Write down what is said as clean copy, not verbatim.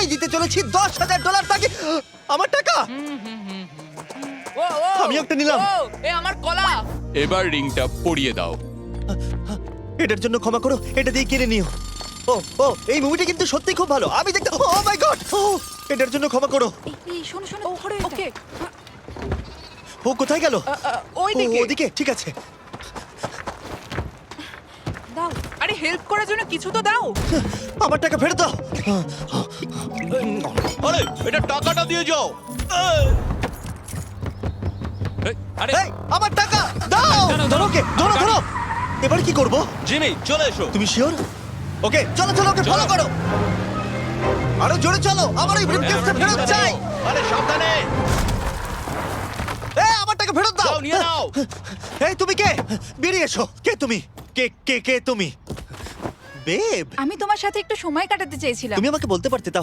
আমি দিতে চলেছি $10,000 তাকে। আমার টাকা ও ও আমি একটা নিলাম। ও, এ আমার কলা। এবার রিংটা পরিয়ে দাও। এটার জন্য ক্ষমা করো, এটা দিয়ে কিনে নিও। ও ও এই মুভিটা কিন্তু সত্যি খুব ভালো, আমি দেখতে। ও মাই গড, এটার জন্য ক্ষমা করো। এই শোনো শোনো ধরো ওকে ও কোথায় গেল? ওই ও, দিকে। ওদিকে, ঠিক আছে। দাও। আরে হেল্প করার জন্য কিছু তো দাও। আমার টাকা ফেরত দাও। আরে এটা টাকাটা দিয়ে যাও। আরে এই, আমার টাকা দাও। দাঁড়াও, ধরো ওকে, ধরো ধরো। এবার কি করব? জিমি চলে এসো। তুমি শিওর? ওকে চলো চলো, ওকে ফলো করো। আরো জোরে চলো, আমার এই ব্রিফকেসটা ফেরত চাই। আরে সাবধানে এই আমার টাকা ফেরত দাও। যাও নিয়ে নাও। এই তুমি কে? বেরিয়ে এসো। কে তুমি? কে কে কে তুমি? বেব, আমি তোমার সাথে একটু সময় কাটাতে চেয়েছিলাম। তুমি আমাকে বলতে পারতে তাহলে